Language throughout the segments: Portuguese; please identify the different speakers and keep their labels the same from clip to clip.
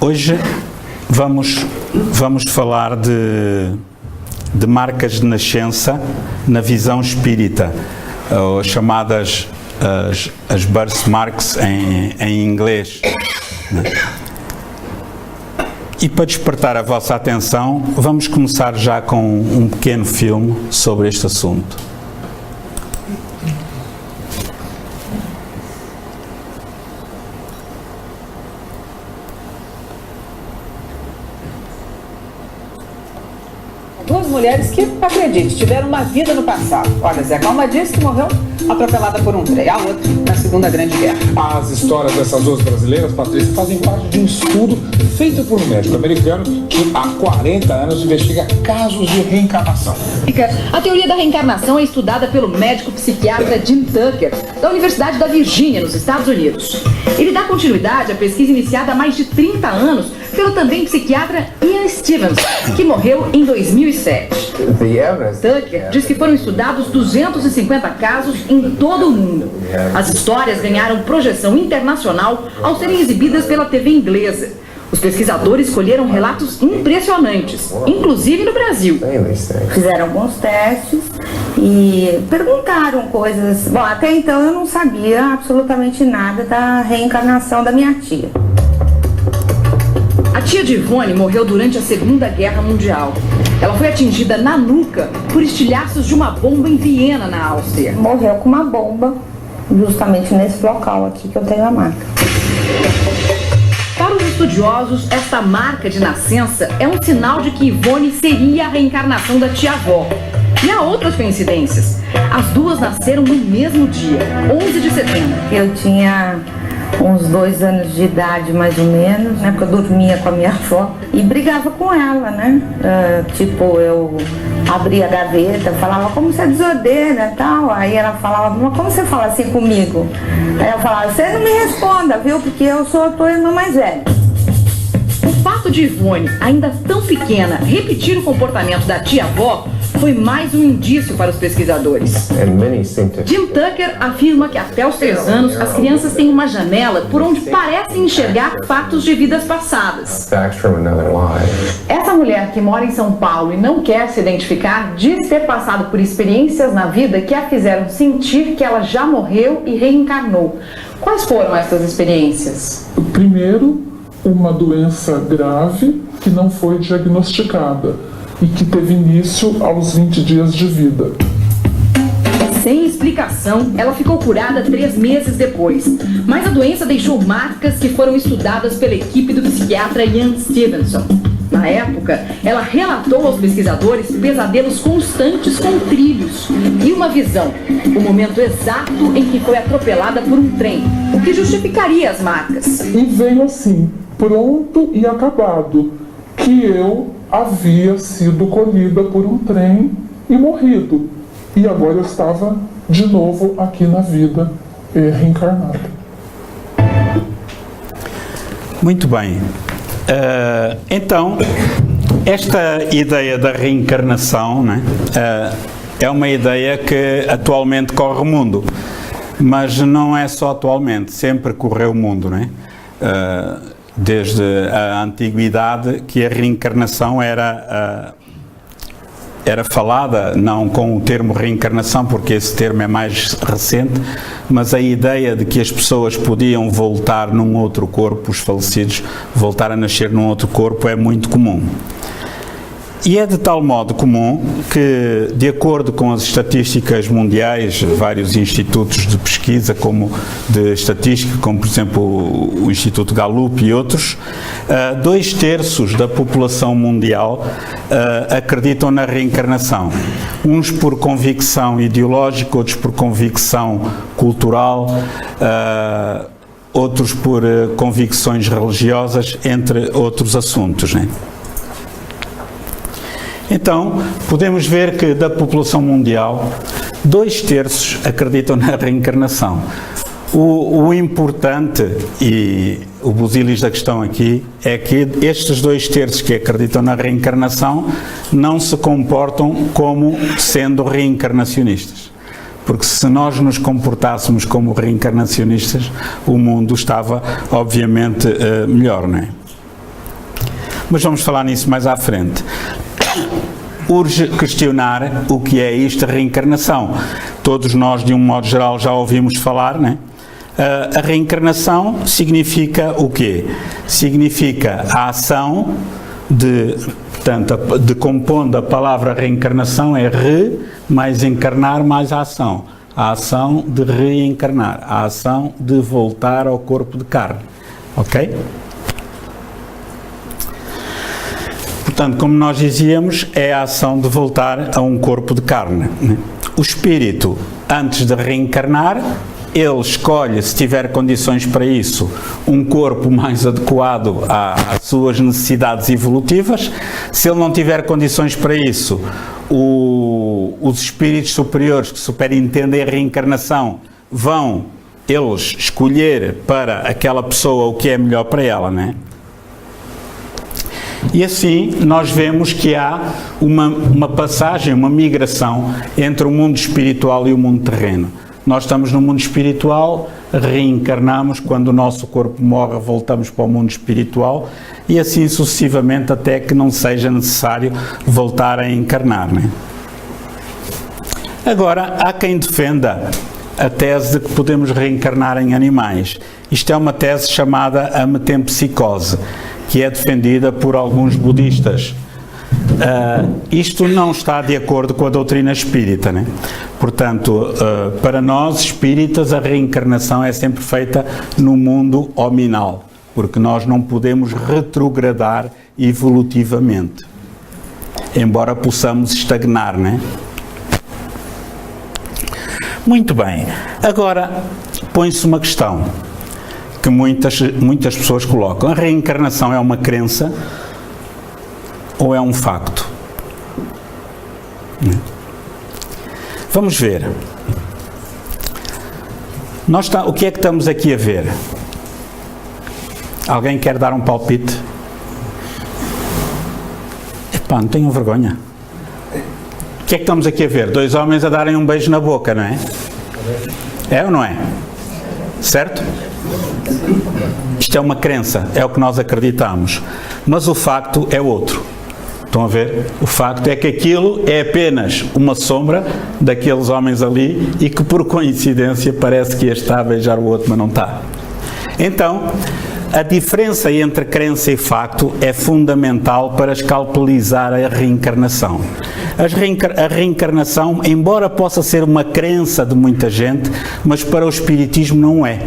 Speaker 1: Hoje vamos falar de marcas de nascença na visão espírita, ou chamadas as birthmarks em inglês. E para despertar a vossa atenção, vamos começar já com um pequeno filme sobre este assunto.
Speaker 2: Duas mulheres que, acredite, tiveram uma vida no passado. Olha, Zé Calma disse que morreu atropelada por um trem, a outra na Segunda Grande Guerra.
Speaker 3: As histórias dessas duas brasileiras, Patrícia, fazem parte de um estudo feito por um médico americano que há 40 anos investiga casos de reencarnação.
Speaker 2: A teoria da reencarnação é estudada pelo médico psiquiatra Jim Tucker, da Universidade da Virgínia, nos Estados Unidos. Ele dá continuidade à pesquisa iniciada há mais de 30 anos pelo também psiquiatra Ian Stevenson, que morreu em 2007. Tucker diz que foram estudados 250 casos em todo o mundo. As histórias ganharam projeção internacional ao serem exibidas pela TV inglesa. Os pesquisadores escolheram relatos impressionantes, inclusive no Brasil.
Speaker 4: Fizeram alguns testes e perguntaram coisas. Bom, até então eu não sabia absolutamente nada da reencarnação da minha tia.
Speaker 2: A tia de Ivone morreu durante a Segunda Guerra Mundial. Ela foi atingida na nuca por estilhaços de uma bomba em Viena, na Áustria.
Speaker 4: Morreu com uma bomba, justamente nesse local aqui que eu tenho a marca.
Speaker 2: Para os estudiosos, esta marca de nascença é um sinal de que Ivone seria a reencarnação da tia-avó. E há outras coincidências. As duas nasceram no mesmo dia, 11 de setembro.
Speaker 4: Eu tinha uns 2 anos de idade, mais ou menos, né? Porque eu dormia com a minha avó e brigava com ela, né? Tipo, eu abria a gaveta, falava, como você é desordeira e tal. Aí ela falava, mas como você fala assim comigo? Aí eu falava, você não me responda, viu? Porque eu sou a tua irmã mais velha.
Speaker 2: O fato de Ivone, ainda tão pequena, repetir o comportamento da tia-avó foi mais um indício para os pesquisadores. Jim Tucker afirma que até os 3 anos as crianças têm uma janela por onde parecem enxergar fatos de vidas passadas. Essa mulher que mora em São Paulo e não quer se identificar diz ter passado por experiências na vida que a fizeram sentir que ela já morreu e reencarnou. Quais foram essas experiências?
Speaker 5: Primeiro, uma doença grave que não foi diagnosticada e que teve início aos 20 dias de vida.
Speaker 2: Sem explicação, ela ficou curada 3 meses depois, mas a doença deixou marcas que foram estudadas pela equipe do psiquiatra Ian Stevenson. Na época, ela relatou aos pesquisadores pesadelos constantes com trilhos e uma visão, o momento exato em que foi atropelada por um trem, o que justificaria as marcas.
Speaker 5: E veio assim, pronto e acabado, que eu havia sido colhida por um trem e morrido. E agora eu estava de novo aqui na vida, reencarnada.
Speaker 1: Muito bem. Então, esta ideia da reencarnação, né, é uma ideia que atualmente corre o mundo. Mas não é só atualmente, sempre correu o mundo, né? Desde a antiguidade que a reencarnação era falada, não com o termo reencarnação, porque esse termo é mais recente, mas a ideia de que as pessoas podiam voltar num outro corpo, os falecidos voltar a nascer num outro corpo, é muito comum. E é de tal modo comum que, de acordo com as estatísticas mundiais, vários institutos de pesquisa como de estatística, como por exemplo o Instituto Gallup e outros, 2/3 da população mundial acreditam na reencarnação. Uns por convicção ideológica, outros por convicção cultural, outros por convicções religiosas, entre outros assuntos, né? Então, podemos ver que da população mundial, 2/3 acreditam na reencarnação. O importante, e o busilis da questão aqui, é que estes 2/3 que acreditam na reencarnação não se comportam como sendo reencarnacionistas. Porque se nós nos comportássemos como reencarnacionistas, o mundo estava, obviamente, melhor, não é? Mas vamos falar nisso mais à frente. Urge questionar o que é isto, a reencarnação. Todos nós, de um modo geral, já ouvimos falar, né? A reencarnação significa o quê? Significa a ação de, portanto, decompondo a palavra reencarnação é re mais encarnar mais a ação. A ação de reencarnar, a ação de voltar ao corpo de carne. Ok? Portanto, como nós dizíamos, é a ação de voltar a um corpo de carne. O espírito, antes de reencarnar, ele escolhe, se tiver condições para isso, um corpo mais adequado às suas necessidades evolutivas. Se ele não tiver condições para isso, os espíritos superiores que superintendem a reencarnação vão, eles, escolher para aquela pessoa o que é melhor para ela, não é? E assim nós vemos que há uma passagem, uma migração entre o mundo espiritual e o mundo terreno. Nós estamos no mundo espiritual, reencarnamos, quando o nosso corpo morre, voltamos para o mundo espiritual e assim sucessivamente até que não seja necessário voltar a encarnar, né? Agora, há quem defenda a tese de que podemos reencarnar em animais. Isto é uma tese chamada a metempsicose, que é defendida por alguns budistas. Isto não está de acordo com a doutrina espírita, né? Portanto, para nós espíritas, a reencarnação é sempre feita no mundo hominal, porque nós não podemos retrogradar evolutivamente, embora possamos estagnar, né? Muito bem, agora põe-se uma questão que muitas pessoas colocam: a reencarnação é uma crença ou é um facto? Vamos ver. O que é que estamos aqui a ver? Alguém quer dar um palpite? Epá, não tenham vergonha. O que é que estamos aqui a ver? Dois homens a darem um beijo na boca, não é? É ou não é? Certo? Isto é uma crença, é o que nós acreditamos. Mas o facto é outro. Estão a ver? O facto é que aquilo é apenas uma sombra daqueles homens ali e que, por coincidência, parece que este está a beijar o outro, mas não está. Então, a diferença entre crença e facto é fundamental para escalpelizar a reencarnação. A reencarnação, embora possa ser uma crença de muita gente, mas para o espiritismo não é.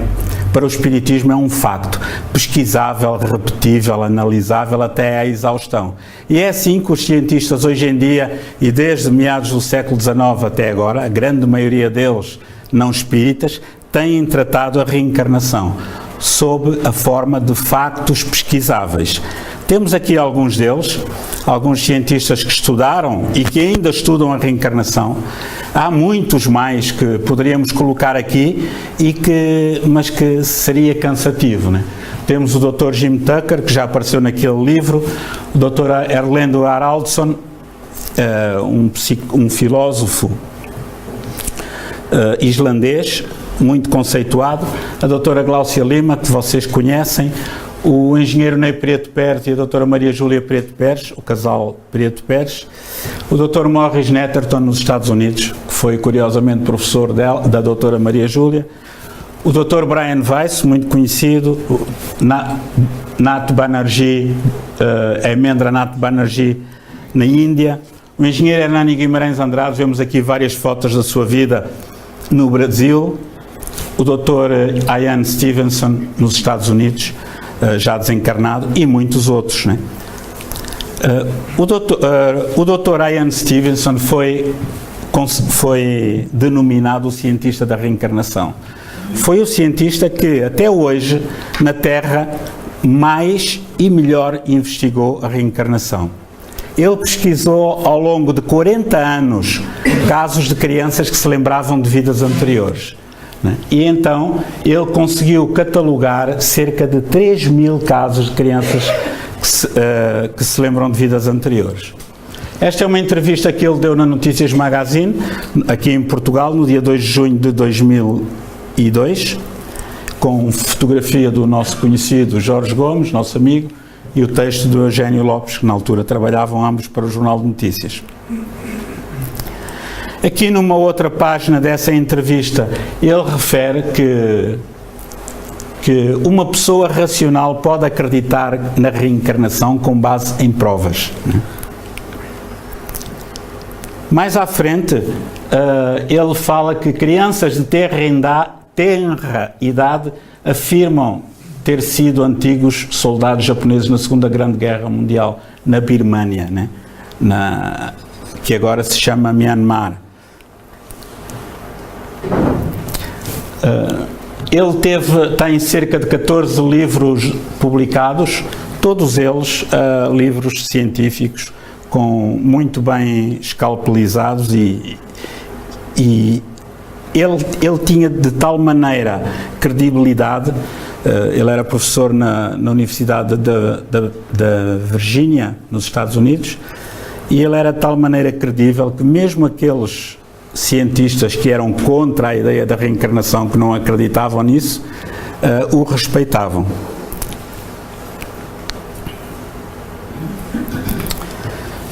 Speaker 1: Para o espiritismo é um facto, pesquisável, repetível, analisável até à exaustão. E é assim que os cientistas hoje em dia, e desde meados do século XIX até agora, a grande maioria deles não espíritas, têm tratado a reencarnação sob a forma de factos pesquisáveis. Temos aqui alguns deles, alguns cientistas que estudaram e que ainda estudam a reencarnação. Há muitos mais que poderíamos colocar aqui, mas que seria cansativo, né? Temos o Dr. Jim Tucker, que já apareceu naquele livro, o Dr. Erlendo Haraldsson, um filósofo islandês, muito conceituado, a doutora Gláucia Lima, que vocês conhecem, o engenheiro Ney Preto Pérez e a doutora Maria Júlia Preto Pérez, o casal Preto Pérez, o doutor Morris Netterton nos Estados Unidos, que foi curiosamente professor da doutora Maria Júlia, o doutor Brian Weiss, muito conhecido, o Nat Banerjee, Emendra Nat Banerjee na Índia, o engenheiro Hernani Guimarães Andrade, vemos aqui várias fotos da sua vida no Brasil, o doutor Ian Stevenson nos Estados Unidos, já desencarnado, e muitos outros, né? O doutor Ian Stevenson foi denominado o cientista da reencarnação. Foi o cientista que, até hoje, na Terra, mais e melhor investigou a reencarnação. Ele pesquisou ao longo de 40 anos casos de crianças que se lembravam de vidas anteriores. E então ele conseguiu catalogar cerca de 3.000 casos de crianças que se lembram de vidas anteriores. Esta é uma entrevista que ele deu na Notícias Magazine, aqui em Portugal, no dia 2 de junho de 2002, com fotografia do nosso conhecido Jorge Gomes, nosso amigo, e o texto do Eugênio Lopes, que na altura trabalhavam ambos para o Jornal de Notícias. Aqui numa outra página dessa entrevista, ele refere que uma pessoa racional pode acreditar na reencarnação com base em provas. Mais à frente, ele fala que crianças de tenra idade afirmam ter sido antigos soldados japoneses na Segunda Grande Guerra Mundial, na Birmânia, né? Que agora se chama Myanmar. Ele tem cerca de 14 livros publicados, todos eles livros científicos, muito bem escalpelizados, e ele tinha de tal maneira credibilidade. Ele era professor na Universidade da Virgínia, nos Estados Unidos, e ele era de tal maneira credível que mesmo aqueles cientistas que eram contra a ideia da reencarnação, que não acreditavam nisso, o respeitavam.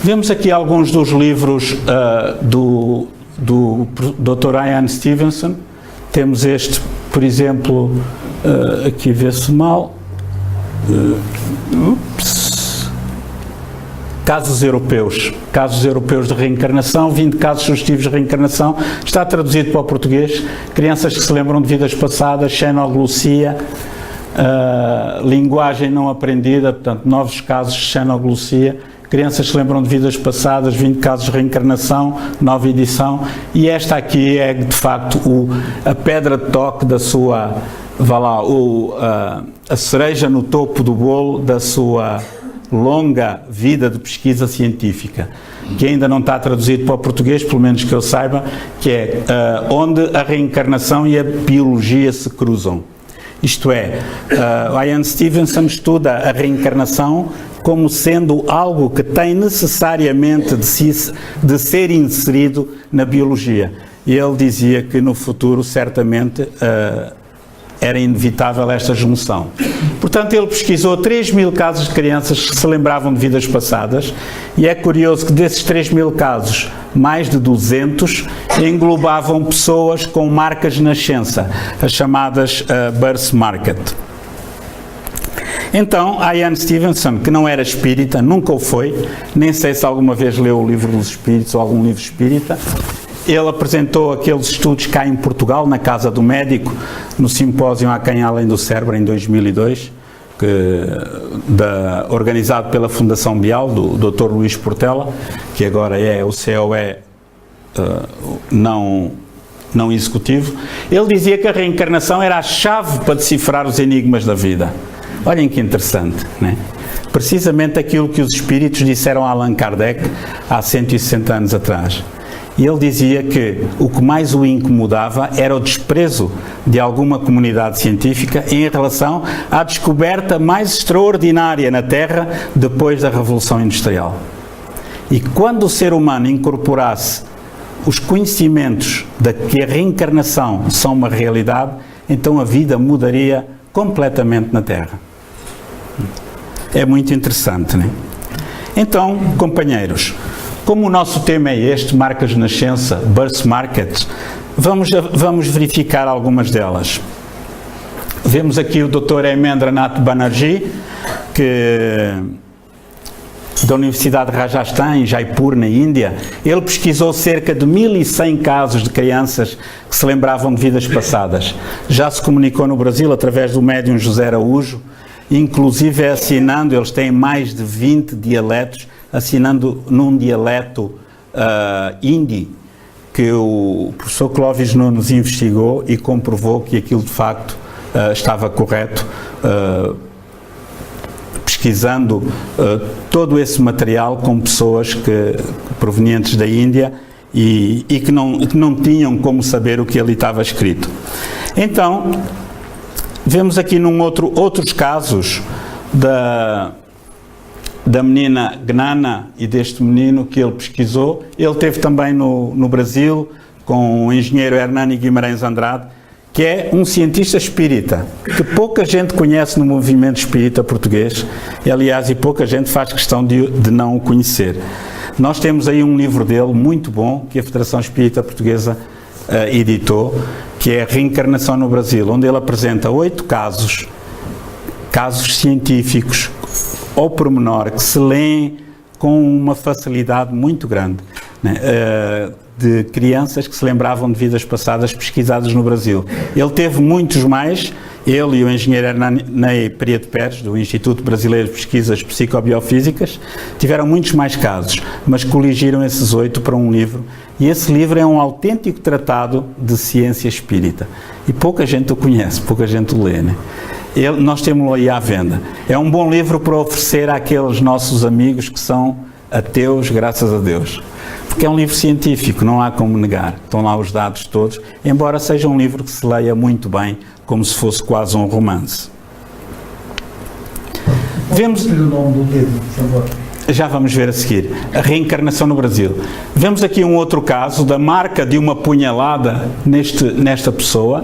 Speaker 1: Vemos aqui alguns dos livros do Dr. Ian Stevenson. Temos este, por exemplo, aqui vê-se mal, Casos europeus de reencarnação, 20 casos sugestivos de reencarnação, está traduzido para o português. Crianças que se lembram de vidas passadas, xenoglossia, linguagem não aprendida, portanto, novos casos de xenoglossia. Crianças que se lembram de vidas passadas, 20 casos de reencarnação, nova edição. E esta aqui é, de facto, a pedra de toque da sua, a cereja no topo do bolo da sua longa vida de pesquisa científica, que ainda não está traduzido para o português, pelo menos que eu saiba, que é onde a reencarnação e a biologia se cruzam. Isto é, Ian Stevenson estuda a reencarnação como sendo algo que tem necessariamente de ser inserido na biologia. E ele dizia que no futuro, certamente, era inevitável esta junção. Portanto, ele pesquisou 3.000 casos de crianças que se lembravam de vidas passadas, e é curioso que desses 3.000 casos, mais de 200 englobavam pessoas com marcas de nascença, as chamadas birthmark. Então, Ian Stevenson, que não era espírita, nunca o foi, nem sei se alguma vez leu o Livro dos Espíritos ou algum livro espírita, ele apresentou aqueles estudos cá em Portugal, na Casa do Médico, no simpósio A Quem Além do Cérebro, em 2002, organizado pela Fundação Bial, do Dr. Luís Portela, que agora é o COE não executivo. Ele dizia que a reencarnação era a chave para decifrar os enigmas da vida. Olhem que interessante, né? Precisamente aquilo que os espíritos disseram a Allan Kardec há 160 anos atrás. E ele dizia que o que mais o incomodava era o desprezo de alguma comunidade científica em relação à descoberta mais extraordinária na Terra depois da Revolução Industrial. E quando o ser humano incorporasse os conhecimentos de que a reencarnação são uma realidade, então a vida mudaria completamente na Terra. É muito interessante, não é? Então, companheiros, como o nosso tema é este, marcas de nascença, birthmarks, vamos verificar algumas delas. Vemos aqui o Dr. Hemendranath Banerjee, da Universidade de Rajasthan, em Jaipur, na Índia. Ele pesquisou cerca de 1.100 casos de crianças que se lembravam de vidas passadas. Já se comunicou no Brasil através do médium José Araújo, inclusive assinando, eles têm mais de 20 dialetos, assinando num dialeto hindi, que o professor Clóvis Nunes investigou e comprovou que aquilo de facto estava correto, pesquisando todo esse material com pessoas provenientes da Índia e que não tinham como saber o que ali estava escrito. Então, vemos aqui outros casos da menina Gnana e deste menino que ele pesquisou. Ele teve também no Brasil com o engenheiro Hernani Guimarães Andrade, que é um cientista espírita, que pouca gente conhece no movimento espírita português, e, aliás, e pouca gente faz questão de não o conhecer. Nós temos aí um livro dele muito bom, que a Federação Espírita Portuguesa editou, que é Reencarnação no Brasil, onde ele apresenta 8 casos científicos, ao pormenor, que se lêem com uma facilidade muito grande, né? De crianças que se lembravam de vidas passadas pesquisadas no Brasil. Ele teve muitos mais, ele e o engenheiro Hernani Prieto Pérez, do Instituto Brasileiro de Pesquisas Psicobiofísicas, tiveram muitos mais casos, mas coligiram esses 8 para um livro, e esse livro é um autêntico tratado de ciência espírita. E pouca gente o conhece, pouca gente o lê, né? Nós temos-lo aí à venda. É um bom livro para oferecer àqueles nossos amigos que são ateus, graças a Deus. Porque é um livro científico, não há como negar. Estão lá os dados todos, embora seja um livro que se leia muito bem, como se fosse quase um romance. Vemos... o nome do livro, por favor. Já vamos ver a seguir. A reencarnação no Brasil. Vemos aqui um outro caso da marca de uma punhalada nesta pessoa,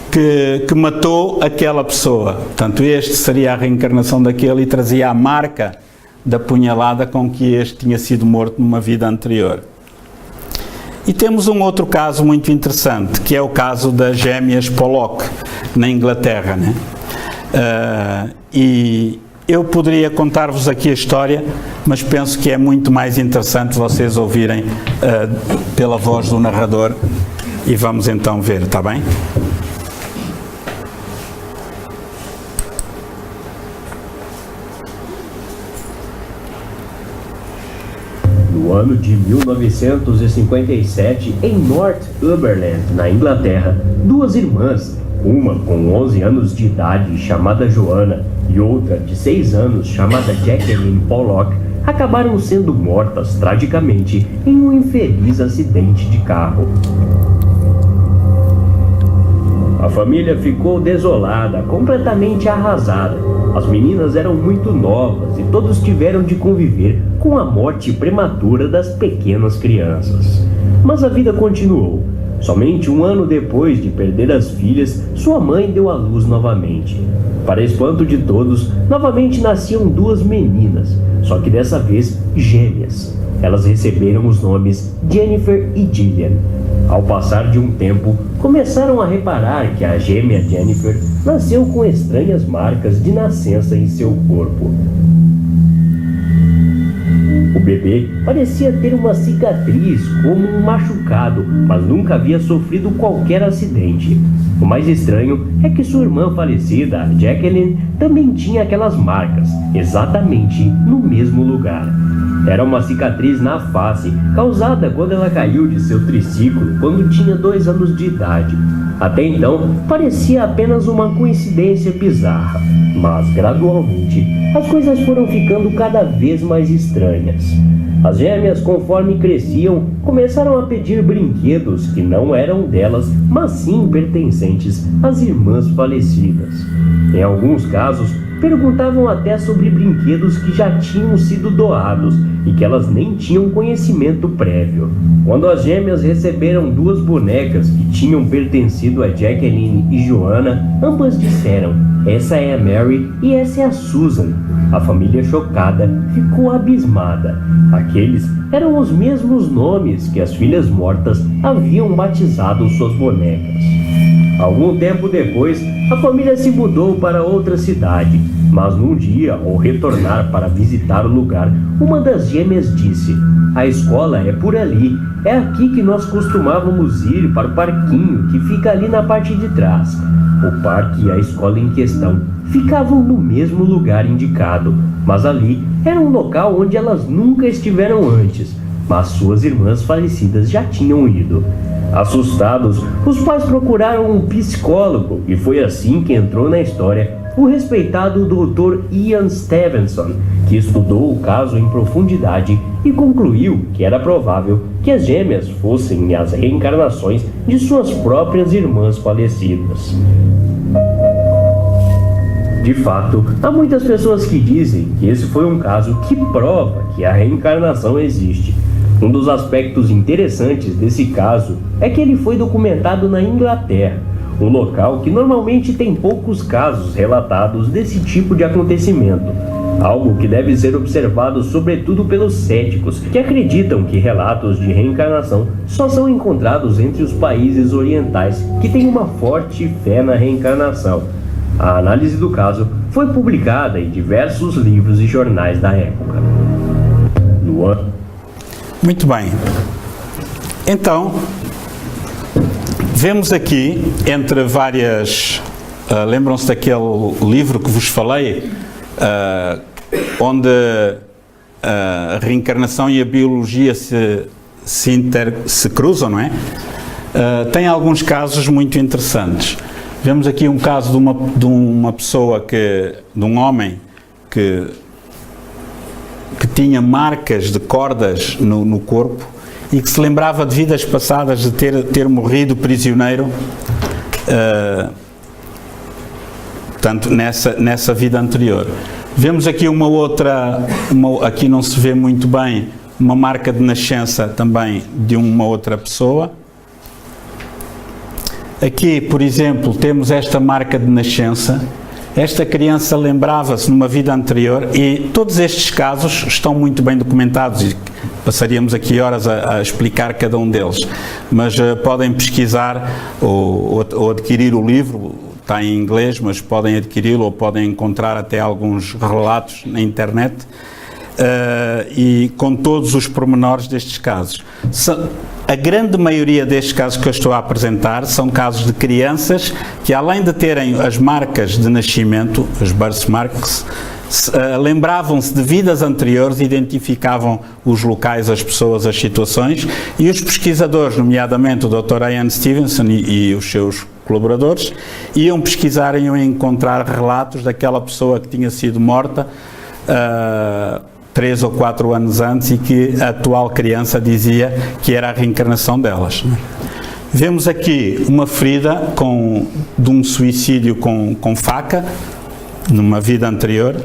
Speaker 1: que matou aquela pessoa. Portanto, este seria a reencarnação daquele e trazia a marca da punhalada com que este tinha sido morto numa vida anterior. E temos um outro caso muito interessante, que é o caso das gêmeas Pollock, na Inglaterra, né? E eu poderia contar-vos aqui a história, mas penso que é muito mais interessante vocês ouvirem pela voz do narrador, e vamos então ver, está bem?
Speaker 6: No ano de 1957, em Northumberland, na Inglaterra, 2 irmãs, uma com 11 anos de idade, chamada Joanna, e outra de 6 anos, chamada Jacqueline Pollock, acabaram sendo mortas tragicamente em um infeliz acidente de carro. A família ficou desolada, completamente arrasada. As meninas eram muito novas e todos tiveram de conviver com a morte prematura das pequenas crianças. Mas a vida continuou. Somente 1 ano depois de perder as filhas, sua mãe deu à luz novamente. Para espanto de todos, novamente nasciam 2 meninas, só que dessa vez gêmeas. Elas receberam os nomes Jennifer e Gillian. Ao passar de um tempo, começaram a reparar que a gêmea Jennifer nasceu com estranhas marcas de nascença em seu corpo. O bebê parecia ter uma cicatriz, como um machucado, mas nunca havia sofrido qualquer acidente. O mais estranho é que sua irmã falecida, Jacqueline, também tinha aquelas marcas, exatamente no mesmo lugar. Era uma cicatriz na face, causada quando ela caiu de seu triciclo quando tinha 2 anos de idade. Até então, parecia apenas uma coincidência bizarra, mas gradualmente as coisas foram ficando cada vez mais estranhas. As gêmeas, conforme cresciam, começaram a pedir brinquedos que não eram delas, mas sim pertencentes às irmãs falecidas. Em alguns casos, perguntavam até sobre brinquedos que já tinham sido doados e que elas nem tinham conhecimento prévio. Quando as gêmeas receberam 2 bonecas que tinham pertencido a Jacqueline e Joanna, ambas disseram: "Essa é a Mary e essa é a Susan." A família, chocada, ficou abismada. Aqueles eram os mesmos nomes que as filhas mortas haviam batizado suas bonecas. Algum tempo depois, a família se mudou para outra cidade, mas num dia, ao retornar para visitar o lugar, uma das gêmeas disse: "A escola é por ali, é aqui que nós costumávamos ir para o parquinho que fica ali na parte de trás." O parque e a escola em questão ficavam no mesmo lugar indicado, mas ali era um local onde elas nunca estiveram antes, mas suas irmãs falecidas já tinham ido. Assustados, os pais procuraram um psicólogo e foi assim que entrou na história o respeitado Dr. Ian Stevenson, que estudou o caso em profundidade e concluiu que era provável que as gêmeas fossem as reencarnações de suas próprias irmãs falecidas. De fato, há muitas pessoas que dizem que esse foi um caso que prova que a reencarnação existe. Um dos aspectos interessantes desse caso é que ele foi documentado na Inglaterra. um local que normalmente tem poucos casos relatados desse tipo de acontecimento. Algo que deve ser observado sobretudo pelos céticos, que acreditam que relatos de reencarnação só são encontrados entre os países orientais, que têm uma forte fé na reencarnação. A análise do caso foi publicada em diversos livros e jornais da época. Luan.
Speaker 1: Muito bem. Então, vemos aqui, entre várias... lembram-se daquele livro que vos falei, onde a reencarnação e a biologia se cruzam, não é? Tem alguns casos muito interessantes. Vemos aqui um caso de uma pessoa de um homem que tinha marcas de cordas no corpo e que se lembrava de vidas passadas de ter morrido prisioneiro, portanto, nessa vida anterior. Vemos aqui uma outra, aqui não se vê muito bem, uma marca de nascença também de uma outra pessoa. Aqui, por exemplo, temos esta marca de nascença. Esta criança lembrava-se numa vida anterior e todos estes casos estão muito bem documentados e passaríamos aqui horas a explicar cada um deles. Mas podem pesquisar ou adquirir o livro, está em inglês, mas podem adquiri-lo ou podem encontrar até alguns relatos na internet e com todos os pormenores destes casos. A grande maioria destes casos que eu estou a apresentar são casos de crianças que, além de terem as marcas de nascimento, as birthmarks, lembravam-se de vidas anteriores, identificavam os locais, as pessoas, as situações, e os pesquisadores, nomeadamente o Dr. Ian Stevenson e os seus colaboradores, iam pesquisar e iam encontrar relatos daquela pessoa que tinha sido morta 3 ou 4 anos antes e que a atual criança dizia que era a reencarnação delas. Vemos aqui uma ferida de um suicídio com faca, numa vida anterior.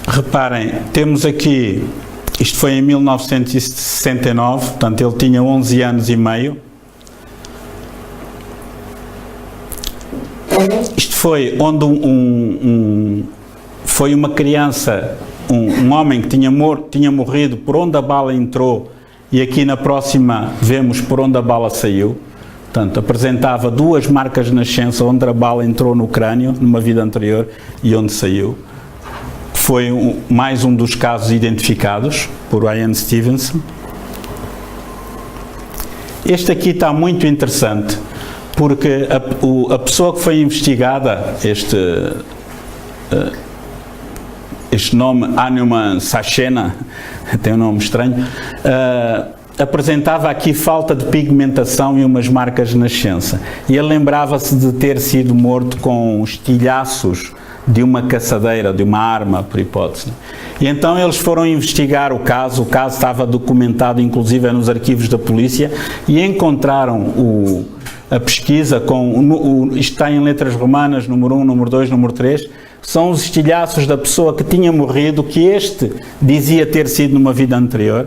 Speaker 1: Reparem, temos aqui, isto foi em 1969, portanto ele tinha 11 anos e meio. Isto foi onde foi uma criança, um homem que tinha morrido por onde a bala entrou, e aqui na próxima vemos por onde a bala saiu. Portanto, apresentava 2 marcas de nascença onde a bala entrou no crânio, numa vida anterior, e onde saiu. Foi mais um dos casos identificados por Ian Stevenson. Este aqui está muito interessante, porque a pessoa que foi investigada, este nome, Hanuman Sachena, tem um nome estranho, apresentava aqui falta de pigmentação e umas marcas de nascença. E ele lembrava-se de ter sido morto com estilhaços de uma caçadeira, de uma arma, por hipótese. E então eles foram investigar o caso estava documentado inclusive nos arquivos da polícia, e encontraram a pesquisa isto está em letras romanas, número 1, número 2, número 3, são os estilhaços da pessoa que tinha morrido, que este dizia ter sido numa vida anterior,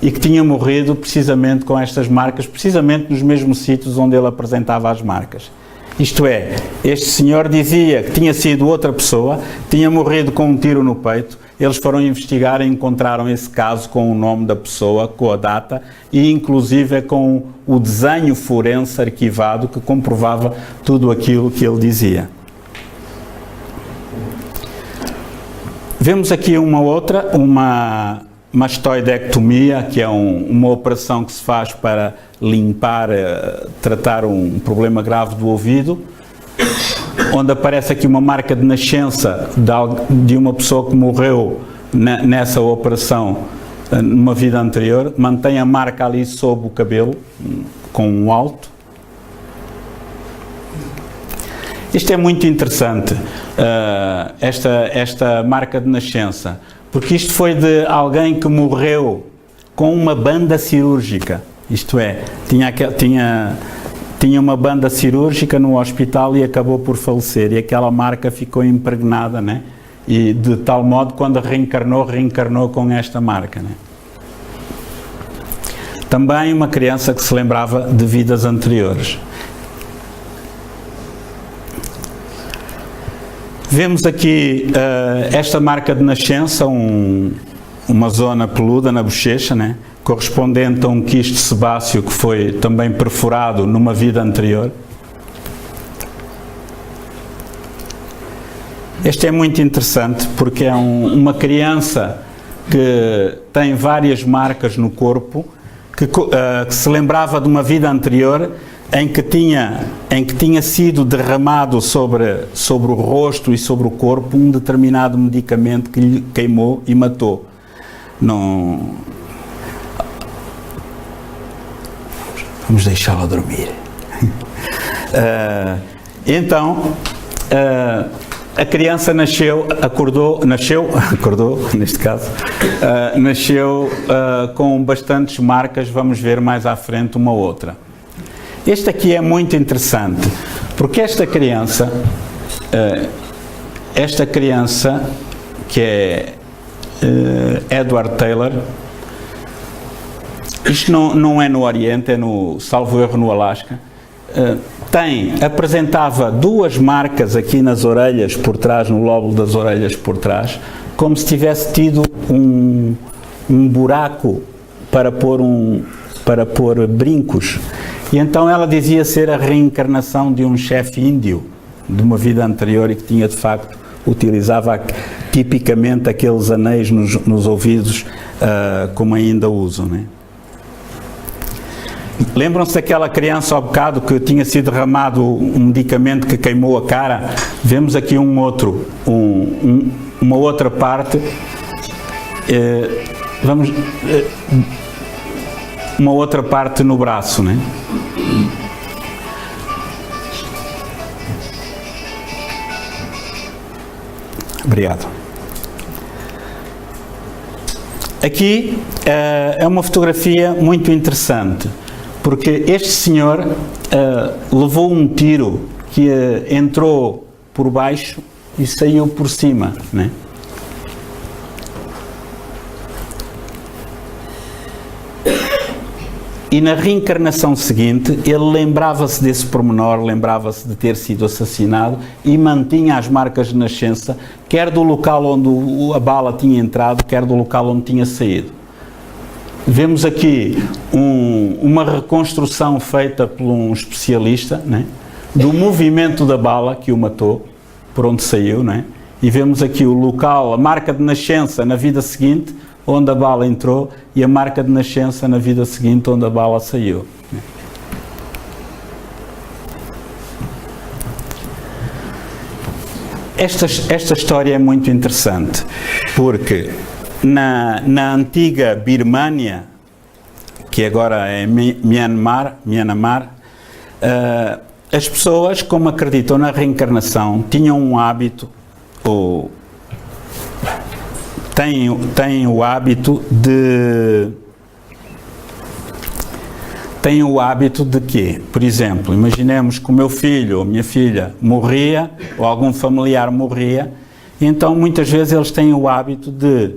Speaker 1: e que tinha morrido precisamente com estas marcas, precisamente nos mesmos sítios onde ele apresentava as marcas. Isto é, este senhor dizia que tinha sido outra pessoa, tinha morrido com um tiro no peito. Eles foram investigar e encontraram esse caso com o nome da pessoa, com a data e inclusive com o desenho forense arquivado que comprovava tudo aquilo que ele dizia. Vemos aqui uma mastoidectomia, que é uma operação que se faz para limpar, tratar um problema grave do ouvido, onde aparece aqui uma marca de nascença de uma pessoa que morreu nessa operação numa vida anterior, mantém a marca ali sob o cabelo, com um alto. Isto é muito interessante, esta marca de nascença, porque isto foi de alguém que morreu com uma banda cirúrgica, isto é, tinha uma banda cirúrgica no hospital e acabou por falecer, e aquela marca ficou impregnada, né? E de tal modo, quando reencarnou com esta marca, né? Também uma criança que se lembrava de vidas anteriores. Vemos aqui esta marca de nascença, uma zona peluda na bochecha, né? Correspondente a um quisto sebáceo que foi também perfurado numa vida anterior. Este é muito interessante porque é uma criança que tem várias marcas no corpo, que se lembrava de uma vida anterior em que tinha sido derramado sobre o rosto e sobre o corpo um determinado medicamento que lhe queimou e matou. Não... Vamos deixá-la dormir. Então, a criança acordou neste caso, nasceu com bastantes marcas, vamos ver mais à frente uma outra. Este aqui é muito interessante, porque esta criança que é Edward Taylor, isto não é no Oriente, é no, salvo erro, no Alasca, apresentava duas marcas aqui nas orelhas por trás, no lóbulo das orelhas por trás, como se tivesse tido um buraco para pôr brincos. E então ela dizia ser a reencarnação de um chefe índio, de uma vida anterior, e que tinha de facto, utilizava tipicamente aqueles anéis nos ouvidos, como ainda usam, né? Lembram-se daquela criança ao bocado que tinha sido derramado um medicamento que queimou a cara? Vemos aqui uma outra parte, uma outra parte no braço, né? Obrigado. Aqui é uma fotografia muito interessante, porque este senhor levou um tiro que entrou por baixo e saiu por cima, né? E na reencarnação seguinte, ele lembrava-se desse pormenor, lembrava-se de ter sido assassinado e mantinha as marcas de nascença, quer do local onde a bala tinha entrado, quer do local onde tinha saído. Vemos aqui uma reconstrução feita por um especialista, né, do movimento da bala que o matou, por onde saiu, né, e vemos aqui o local, a marca de nascença na vida seguinte, onde a bala entrou, e a marca de nascença na vida seguinte, onde a bala saiu. Esta história é muito interessante, porque na antiga Birmânia, que agora é Myanmar, as pessoas, como acreditam na reencarnação, tinham um hábito, têm o hábito de quê? Por exemplo, imaginemos que o meu filho ou minha filha morria, ou algum familiar morria, e então muitas vezes eles têm o hábito de,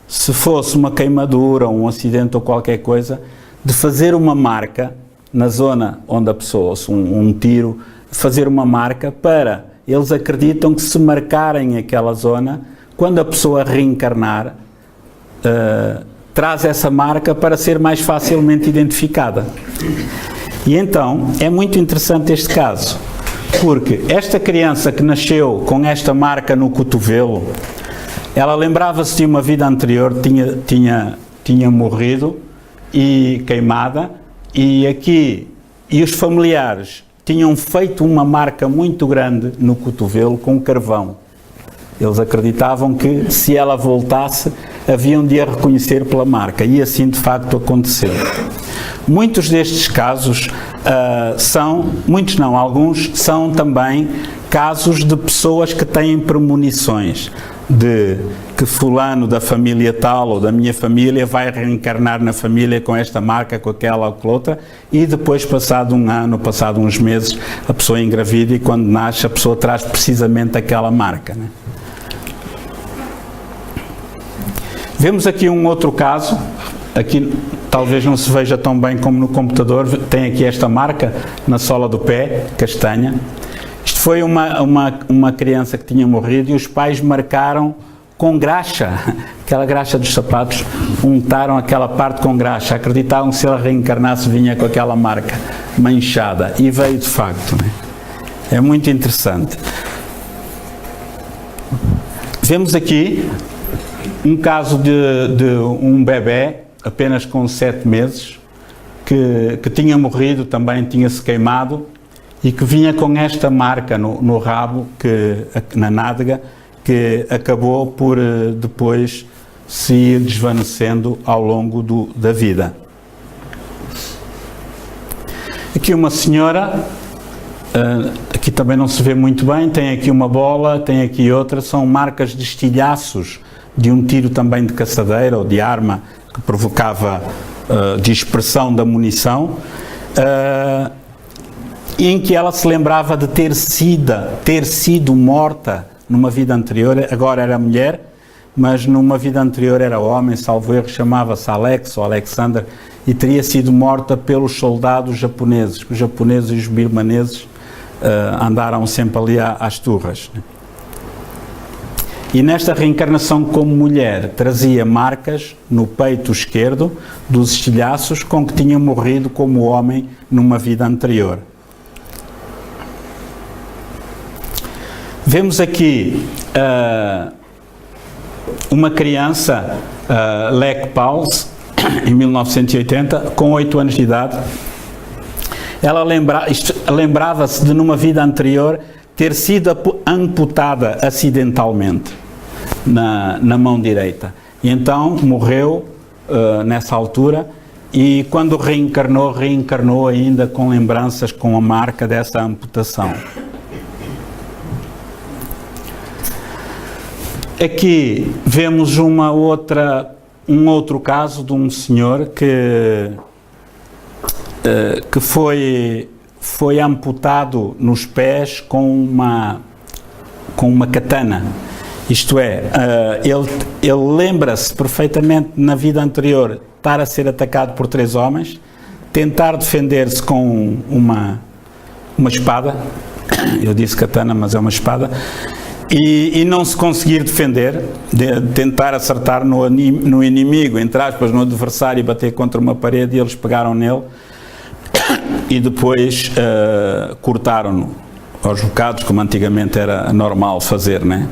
Speaker 1: se fosse uma queimadura, um acidente ou qualquer coisa, de fazer uma marca na zona onde a pessoa, um tiro, fazer uma marca para, eles acreditam que se marcarem aquela zona, quando a pessoa reencarnar, traz essa marca para ser mais facilmente identificada. E então, é muito interessante este caso, porque esta criança que nasceu com esta marca no cotovelo, ela lembrava-se de uma vida anterior, tinha morrido e queimada, e os familiares tinham feito uma marca muito grande no cotovelo com carvão. Eles acreditavam que, se ela voltasse, haviam de a reconhecer pela marca, e assim de facto aconteceu. Muitos destes casos alguns são também casos de pessoas que têm premonições de que fulano da família tal ou da minha família vai reencarnar na família com esta marca, com aquela ou com outra, e depois, passado um ano, passado uns meses, a pessoa engravida, e quando nasce a pessoa traz precisamente aquela marca, né? Vemos aqui um outro caso, aqui talvez não se veja tão bem como no computador, tem aqui esta marca na sola do pé, castanha. Isto foi uma criança que tinha morrido e os pais marcaram com graxa, aquela graxa dos sapatos, untaram aquela parte com graxa, acreditavam que se ela reencarnasse vinha com aquela marca manchada, e veio de facto, né? É muito interessante. Vemos aqui um caso de um bebê apenas com 7 meses que tinha morrido, também tinha-se queimado e que vinha com esta marca no rabo, na nádega, que acabou por depois se ir desvanecendo ao longo da vida. Aqui uma senhora, aqui também não se vê muito bem, tem aqui uma bola, tem aqui outra, são marcas de estilhaços de um tiro também de caçadeira ou de arma que provocava dispersão da munição, em que ela se lembrava de ter sido morta numa vida anterior. Agora era mulher, mas numa vida anterior era homem, salvo erro, chamava-se Alex ou Alexander, e teria sido morta pelos soldados japoneses. Os japoneses e os birmaneses andaram sempre ali às turras. E nesta reencarnação como mulher trazia marcas no peito esquerdo dos estilhaços com que tinha morrido como homem numa vida anterior. Vemos aqui uma criança, Lek Pauls, em 1980, com 8 anos de idade. Ela lembrava-se de numa vida anterior ter sido amputada acidentalmente na mão direita. E então morreu nessa altura, e quando reencarnou ainda com lembranças, com a marca dessa amputação. Aqui vemos um outro caso de um senhor que foi amputado nos pés com uma katana. Isto é, ele lembra-se perfeitamente na vida anterior estar a ser atacado por 3 homens, tentar defender-se com uma espada, eu disse katana, mas é uma espada, e não se conseguir defender, tentar acertar no inimigo, entre aspas, no adversário, e bater contra uma parede, e eles pegaram nele e depois cortaram-no aos bocados, como antigamente era normal fazer, né?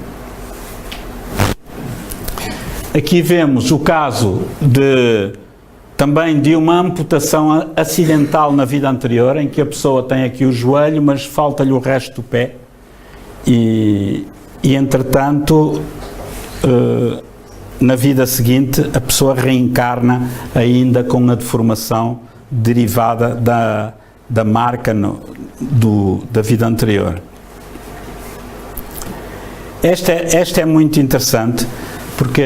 Speaker 1: Aqui vemos o caso também de uma amputação acidental na vida anterior, em que a pessoa tem aqui o joelho, mas falta-lhe o resto do pé, e entretanto, na vida seguinte, a pessoa reencarna ainda com a deformação derivada da marca da vida anterior. Esta é muito interessante, porque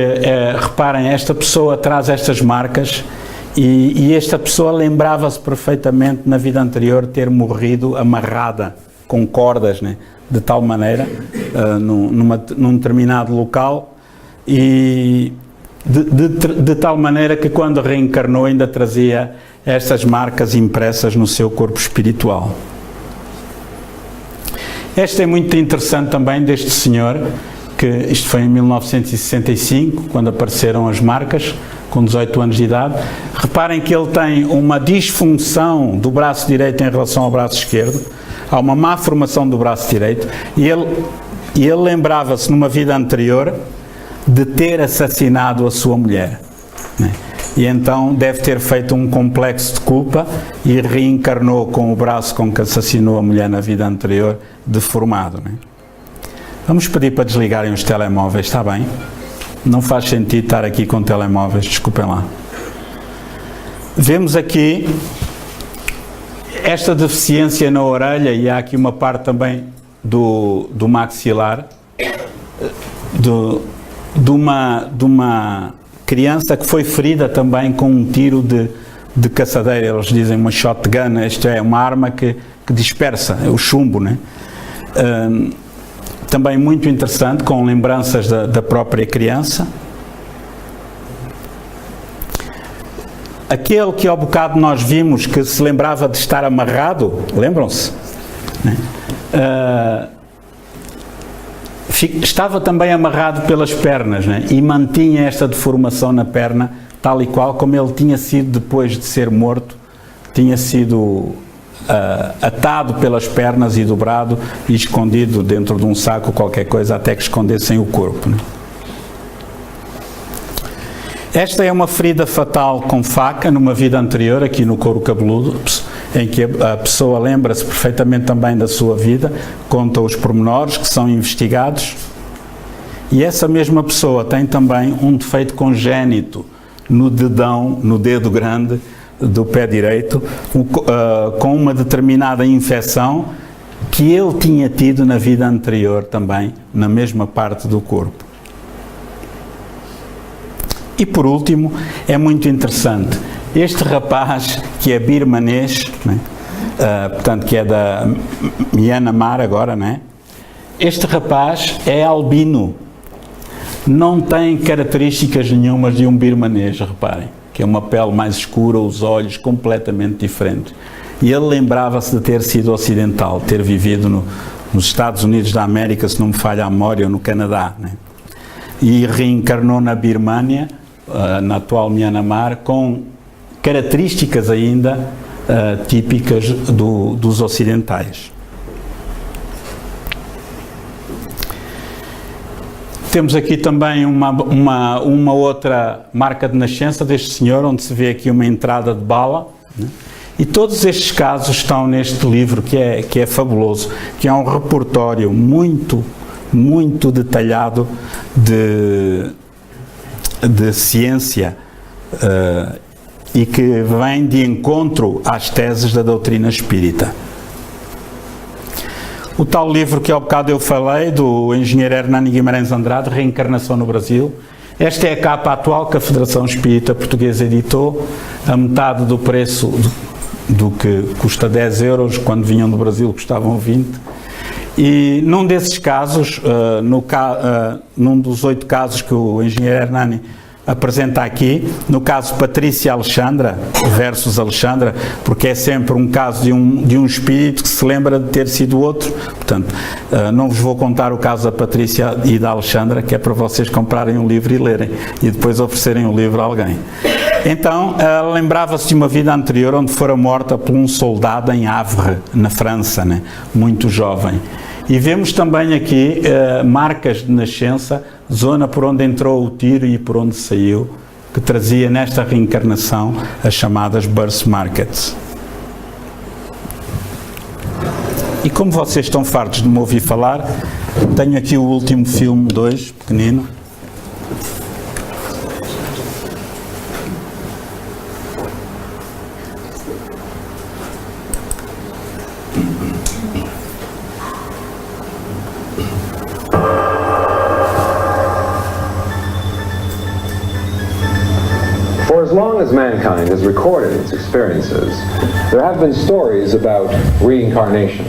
Speaker 1: reparem, esta pessoa traz estas marcas e esta pessoa lembrava-se perfeitamente na vida anterior ter morrido amarrada com cordas, né? De tal maneira, num determinado local, e de tal maneira que quando reencarnou ainda trazia estas marcas impressas no seu corpo espiritual. Esta é muito interessante também deste senhor, que isto foi em 1965, quando apareceram as marcas, com 18 anos de idade. Reparem que ele tem uma disfunção do braço direito em relação ao braço esquerdo, há uma má formação do braço direito, e ele lembrava-se numa vida anterior de ter assassinado a sua mulher, né? E então deve ter feito um complexo de culpa e reencarnou com o braço com que assassinou a mulher na vida anterior deformado, né? Vamos pedir para desligarem os telemóveis, está bem? Não faz sentido estar aqui com telemóveis, desculpem lá. Vemos aqui esta deficiência na orelha, e há aqui uma parte também do maxilar, de uma criança que foi ferida também com um tiro de caçadeira. Eles dizem uma shotgun, isto é, uma arma que dispersa, é o chumbo, né? Também muito interessante, com lembranças da própria criança. aquele que ao bocado nós vimos que se lembrava de estar amarrado, lembram-se? Estava também amarrado pelas pernas, né? E mantinha esta deformação na perna, tal e qual como ele tinha sido depois de ser morto, tinha sido atado pelas pernas e dobrado e escondido dentro de um saco, qualquer coisa, até que escondessem o corpo, né? Esta é uma ferida fatal com faca numa vida anterior, aqui no couro cabeludo, em que a pessoa lembra-se perfeitamente também da sua vida, conta os pormenores que são investigados, e essa mesma pessoa tem também um defeito congénito no dedão, no dedo grande do pé direito, com uma determinada infecção que ele tinha tido na vida anterior também, na mesma parte do corpo. E por último, é muito interessante, este rapaz que é birmanês, né? Portanto que é da Myanmar agora, né? Este rapaz é albino, não tem características nenhumas de um birmanês, reparem, que é uma pele mais escura, os olhos completamente diferentes. E ele lembrava-se de ter sido ocidental, ter vivido nos Estados Unidos da América, se não me falha a memória, ou no Canadá, né? E reencarnou na Birmânia, na atual Myanmar, com características ainda típicas dos ocidentais. Temos aqui também uma outra marca de nascença deste senhor, onde se vê aqui uma entrada de bala, né? E todos estes casos estão neste livro que é fabuloso, que é um repertório muito, muito detalhado de ciência e que vem de encontro às teses da doutrina espírita. O tal livro que ao bocado eu falei, do engenheiro Hernani Guimarães Andrade, Reencarnação no Brasil. Esta é a capa atual que a Federação Espírita Portuguesa editou, a metade do preço do que custa 10 euros, quando vinham do Brasil custavam 20. E num desses casos, num dos 8 casos que o engenheiro Hernani apresenta aqui, no caso Patrícia Alexandra versus Alexandra, porque é sempre um caso de um espírito que se lembra de ter sido outro. Portanto, não vos vou contar o caso da Patrícia e da Alexandra, que é para vocês comprarem um livro e lerem, e depois oferecerem o livro a alguém. Então, ela lembrava-se de uma vida anterior onde fora morta por um soldado em Havre, na França, né? Muito jovem. E vemos também aqui marcas de nascença, zona por onde entrou o tiro e por onde saiu, que trazia nesta reencarnação as chamadas birth markets. E como vocês estão fartos de me ouvir falar, tenho aqui o último filme 2, pequenino.
Speaker 7: As long as mankind has recorded its experiences, there have been stories about reincarnation.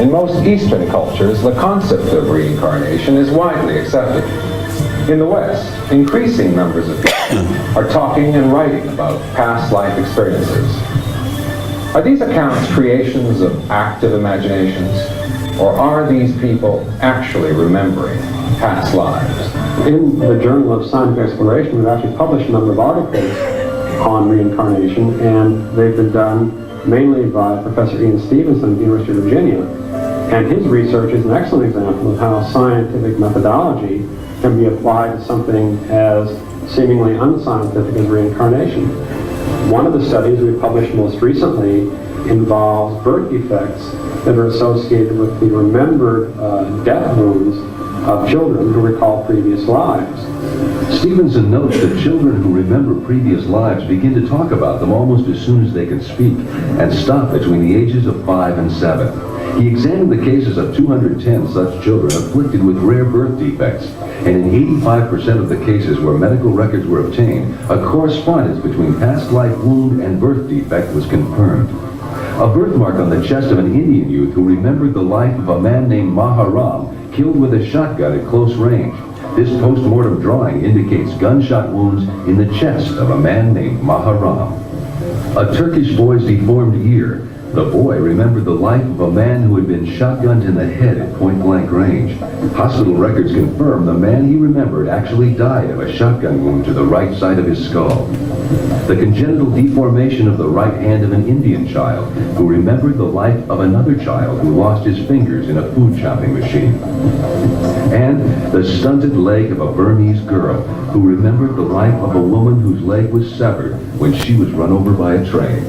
Speaker 7: In most Eastern cultures, the concept of reincarnation is widely accepted. In the West, increasing numbers of people are talking and writing about past life experiences. Are these accounts creations of active imaginations, or are these people actually remembering past lives?
Speaker 8: In the Journal of Scientific Exploration, we've actually published a number of articles on reincarnation, and they've been done mainly by Professor Ian Stevenson of the University of Virginia. And his research is an excellent example of how scientific methodology can be applied to something as seemingly unscientific as reincarnation. One of the studies we published most recently involves birth defects that are associated with the remembered death wounds of children who recall previous lives.
Speaker 9: Stevenson notes that children who remember previous lives begin to talk about them almost as soon as they can speak, and stop between the ages of 5 and 7. He examined the cases of 210 such children afflicted with rare birth defects, and in 85% of the cases where medical records were obtained, a correspondence between past life wound and birth defect was confirmed. A birthmark on the chest of an Indian youth who remembered the life of a man named Maharam, killed with a shotgun at close range. This post-mortem drawing indicates gunshot wounds in the chest of a man named Maharam. A Turkish boy's deformed ear. The boy remembered the life of a man who had been shotgunned in the head at point-blank range. Hospital records confirm the man he remembered actually died of a shotgun wound to the right side of his skull. The congenital deformation of the right hand of an Indian child who remembered the life of another child who lost his fingers in a food chopping machine. And the stunted leg of a Burmese girl who remembered the life of a woman whose leg was severed when she was run over by a train.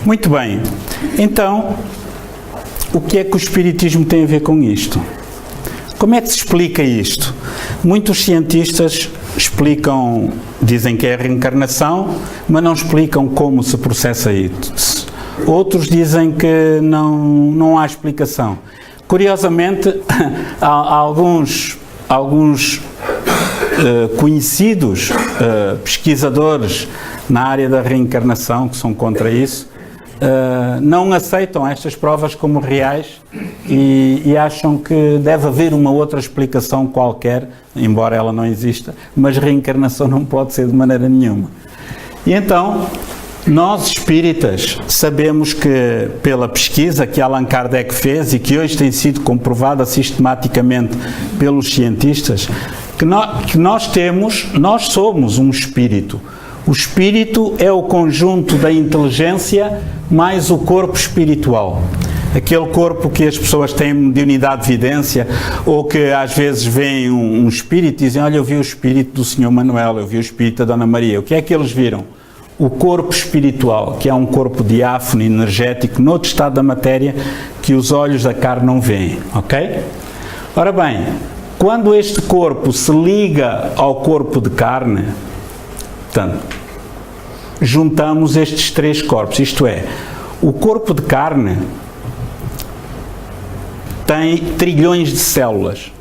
Speaker 1: Muito bem, então, o que é que o Espiritismo tem a ver com isto? Como é que se explica isto? Muitos cientistas explicam, dizem que é a reencarnação, mas não explicam como se processa isso. Outros dizem que não há explicação. Curiosamente, há alguns conhecidos pesquisadores na área da reencarnação que são contra isso, não aceitam estas provas como reais e acham que deve haver uma outra explicação qualquer, embora ela não exista, mas reencarnação não pode ser de maneira nenhuma. E então, nós espíritas sabemos que, pela pesquisa que Allan Kardec fez e que hoje tem sido comprovada sistematicamente pelos cientistas, que nós somos um espírito. O espírito é o conjunto da inteligência mais o corpo espiritual. Aquele corpo que as pessoas têm de unidade de vidência, ou que às vezes veem um espírito e dizem: olha, eu vi o espírito do Senhor Manuel, eu vi o espírito da Dona Maria. O que é que eles viram? O corpo espiritual, que é um corpo diáfano, energético, noutro estado da matéria, que os olhos da carne não veem, ok? Ora bem, quando este corpo se liga ao corpo de carne, portanto, juntamos estes três corpos, isto é, o corpo de carne tem trilhões de células.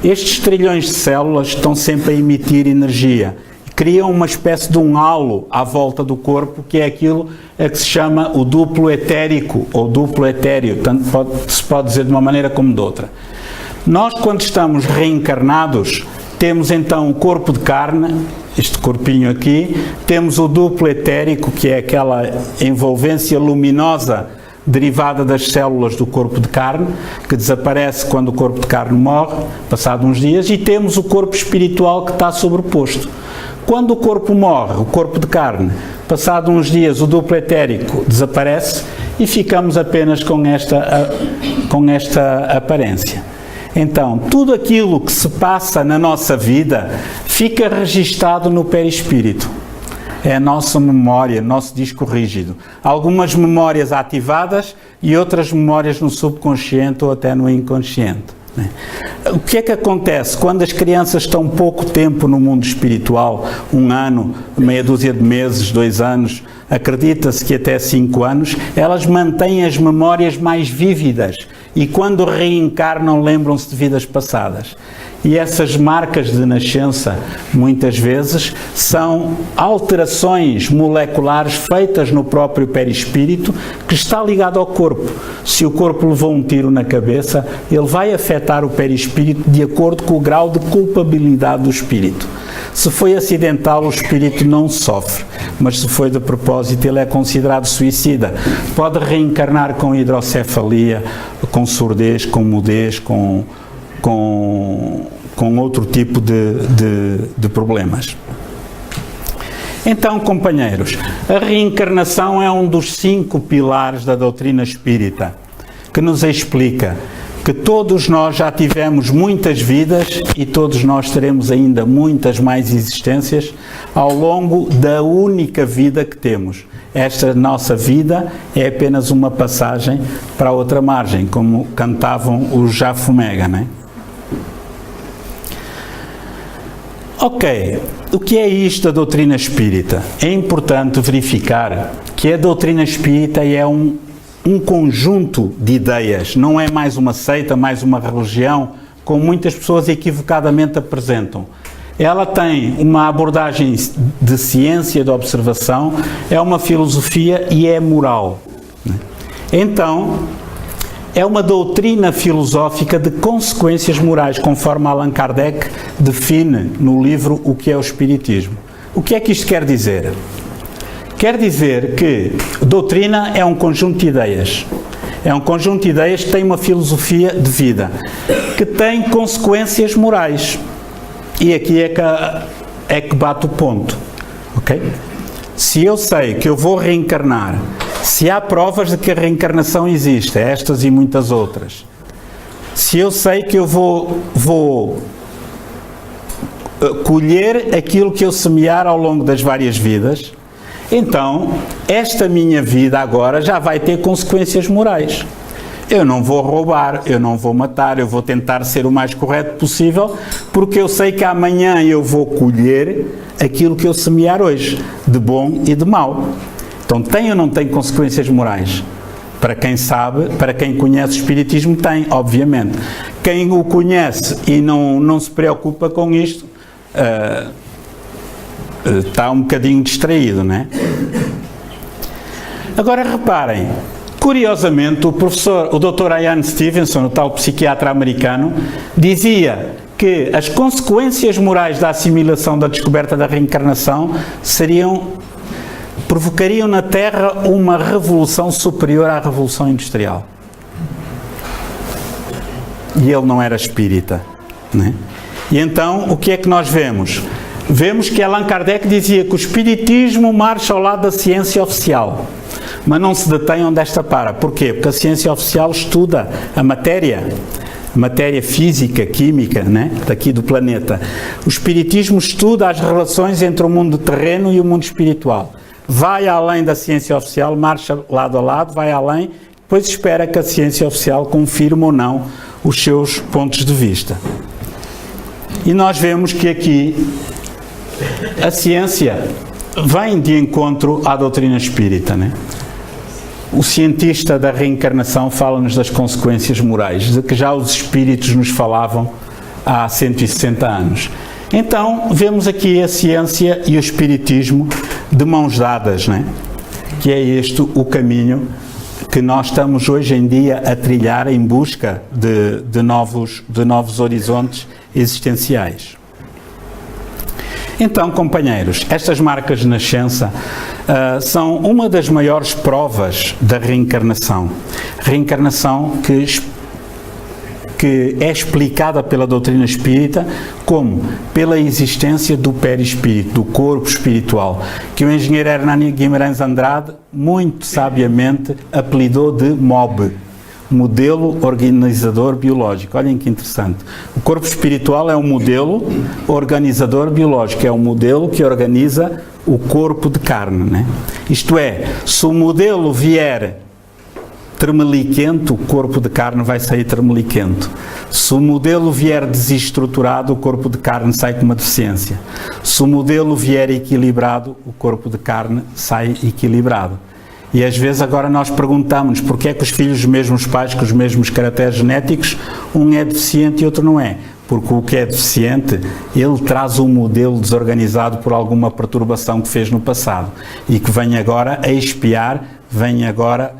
Speaker 1: Estes trilhões de células estão sempre a emitir energia. Criam uma espécie de um halo à volta do corpo, que é aquilo a que se chama o duplo etérico, ou duplo etéreo, tanto se pode dizer de uma maneira como de outra. Nós, quando estamos reencarnados, temos então o corpo de carne, este corpinho aqui, temos o duplo etérico, que é aquela envolvência luminosa derivada das células do corpo de carne, que desaparece quando o corpo de carne morre, passado uns dias, e temos o corpo espiritual que está sobreposto. Quando o corpo morre, o corpo de carne, passado uns dias o duplo etérico desaparece e ficamos apenas com esta aparência. Então, tudo aquilo que se passa na nossa vida fica registado no perispírito. É a nossa memória, nosso disco rígido. Algumas memórias ativadas e outras memórias no subconsciente ou até no inconsciente. O que é que acontece quando as crianças estão pouco tempo no mundo espiritual, 1 ano, meia dúzia de meses, 2 anos, acredita-se que até 5 anos, elas mantêm as memórias mais vívidas e quando reencarnam lembram-se de vidas passadas. E essas marcas de nascença, muitas vezes, são alterações moleculares feitas no próprio perispírito, que está ligado ao corpo. Se o corpo levou um tiro na cabeça, ele vai afetar o perispírito de acordo com o grau de culpabilidade do espírito. Se foi acidental, o espírito não sofre, mas se foi de propósito, ele é considerado suicida. Pode reencarnar com hidrocefalia, com surdez, com mudez, com outro tipo de problemas. Então, companheiros, a reencarnação é um dos 5 pilares da doutrina espírita, que nos explica que todos nós já tivemos muitas vidas e todos nós teremos ainda muitas mais existências ao longo da única vida que temos. Esta nossa vida é apenas uma passagem para a outra margem, como cantavam os Jafomega, não é? Ok, o que é isto da doutrina espírita? É importante verificar que a doutrina espírita é um conjunto de ideias, não é mais uma seita, mais uma religião, como muitas pessoas equivocadamente apresentam. ela tem uma abordagem de ciência, de observação, é uma filosofia e é moral. Então, é uma doutrina filosófica de consequências morais, conforme Allan Kardec define no livro O que é o Espiritismo. O que é que isto quer dizer? Quer dizer que doutrina é um conjunto de ideias. É um conjunto de ideias que tem uma filosofia de vida, que tem consequências morais. E aqui é que bate o ponto. Ok? Se eu sei que eu vou reencarnar, se há provas de que a reencarnação existe, estas e muitas outras, se eu sei que eu vou colher aquilo que eu semear ao longo das várias vidas, então esta minha vida agora já vai ter consequências morais. Eu não vou roubar, eu não vou matar, eu vou tentar ser o mais correto possível, porque eu sei que amanhã eu vou colher aquilo que eu semear hoje, de bom e de mau. Então tem ou não tem consequências morais? Para quem sabe, para quem conhece o Espiritismo, tem, obviamente. Quem o conhece e não se preocupa com isto, está um bocadinho distraído, não é? Agora reparem, curiosamente o Dr. Ian Stevenson, o tal psiquiatra americano, dizia que as consequências morais da assimilação da descoberta da reencarnação provocariam na Terra uma revolução superior à Revolução Industrial. E ele não era espírita, né? E então, o que é que nós vemos? Vemos que Allan Kardec dizia que o espiritismo marcha ao lado da ciência oficial, mas não se detém onde esta para. Porquê? Porque a ciência oficial estuda a matéria física, química, né, daqui do planeta. O espiritismo estuda as relações entre o mundo terreno e o mundo espiritual. Vai além da ciência oficial, marcha lado a lado, vai além, depois espera que a ciência oficial confirme ou não os seus pontos de vista. E nós vemos que aqui a ciência vem de encontro à doutrina espírita, né? O cientista da reencarnação fala-nos das consequências morais, de que já os espíritos nos falavam há 160 anos. Então, vemos aqui a ciência e o espiritismo de mãos dadas, né? Que é este o caminho que nós estamos hoje em dia a trilhar em busca de novos horizontes existenciais. Então, companheiros, estas marcas de nascença são uma das maiores provas da reencarnação. Reencarnação que é explicada pela doutrina espírita como pela existência do perispírito, do corpo espiritual, que o engenheiro Hernani Guimarães Andrade muito sabiamente apelidou de MOB, Modelo Organizador Biológico. Olhem que interessante. O corpo espiritual é um modelo organizador biológico, é um modelo que organiza o corpo de carne, né? Isto é, se o modelo vier tremeliquento, o corpo de carne vai sair tremeliquento. Se o modelo vier desestruturado, o corpo de carne sai com uma deficiência. Se o modelo vier equilibrado, o corpo de carne sai equilibrado. E às vezes agora nós perguntamos porque é que os filhos dos mesmos pais, com os mesmos caracteres genéticos, um é deficiente e outro não é. Porque o que é deficiente, ele traz um modelo desorganizado por alguma perturbação que fez no passado e que vem agora a expiar, vem agora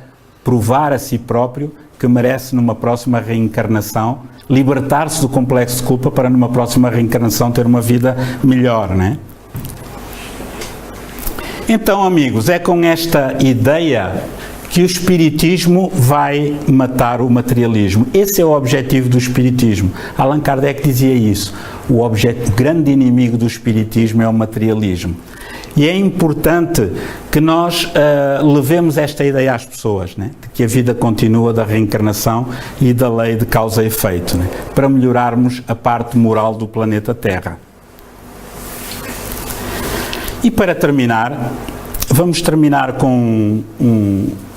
Speaker 1: provar a si próprio que merece numa próxima reencarnação libertar-se do complexo de culpa para numa próxima reencarnação ter uma vida melhor, né? Então, amigos, é com esta ideia que o espiritismo vai matar o materialismo. Esse é o objetivo do espiritismo. Allan Kardec dizia isso. O grande inimigo do espiritismo é o materialismo. E é importante que nós levemos esta ideia às pessoas, né? De que a vida continua, da reencarnação e da lei de causa e efeito, né? Para melhorarmos a parte moral do planeta Terra. E para terminar, vamos terminar com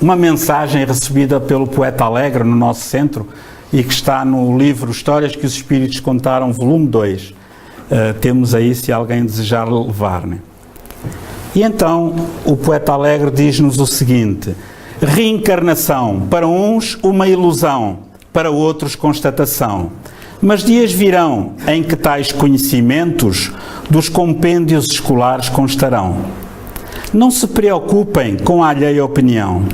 Speaker 1: uma mensagem recebida pelo poeta Alegre no nosso centro e que está no livro Histórias que os Espíritos Contaram, volume 2. Temos aí, se alguém desejar levar, né? E então o poeta Alegre diz-nos o seguinte: reencarnação, para uns uma ilusão, para outros constatação. Mas dias virão em que tais conhecimentos dos compêndios escolares constarão. Não se preocupem com a alheia opinião,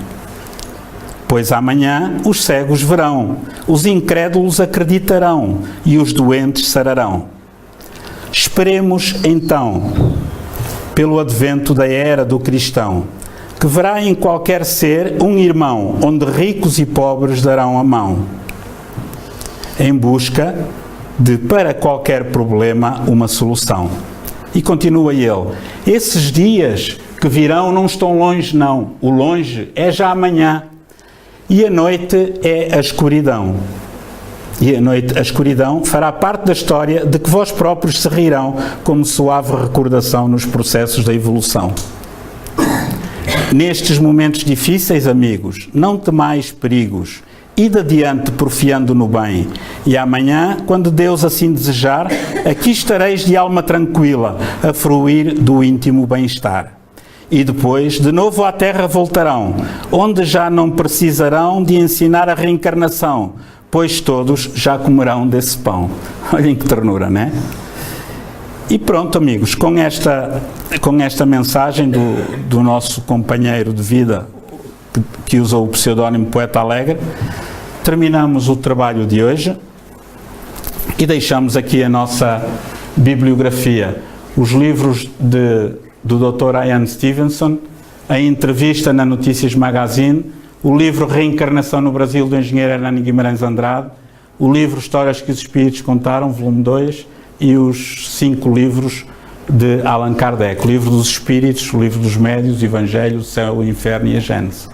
Speaker 1: pois amanhã os cegos verão, os incrédulos acreditarão e os doentes sararão. Esperemos, então, pelo advento da era do cristão, que verá em qualquer ser um irmão, onde ricos e pobres darão a mão, em busca de, para qualquer problema, uma solução. E continua ele, esses dias que virão não estão longe não, o longe é já amanhã, e a noite é a escuridão. E a noite, a escuridão, fará parte da história de que vós próprios se rirão como suave recordação nos processos da evolução. Nestes momentos difíceis, amigos, não temais perigos, ide adiante porfiando no bem, e amanhã, quando Deus assim desejar, aqui estareis de alma tranquila, a fruir do íntimo bem-estar. E depois, de novo à terra voltarão, onde já não precisarão de ensinar a reencarnação, pois todos já comerão desse pão. Olhem que ternura, não é? E pronto, amigos, com esta mensagem do nosso companheiro de vida, que usou o pseudónimo Poeta Alegre, terminamos o trabalho de hoje e deixamos aqui a nossa bibliografia, os livros do Dr. Ian Stevenson, a entrevista na Notícias Magazine, o livro Reencarnação no Brasil, do engenheiro Hernani Guimarães Andrade, o livro Histórias que os Espíritos Contaram, volume 2, e os 5 livros de Allan Kardec, o livro dos Espíritos, o livro dos Médios, o Evangelho, o Céu, o Inferno e a Gênese.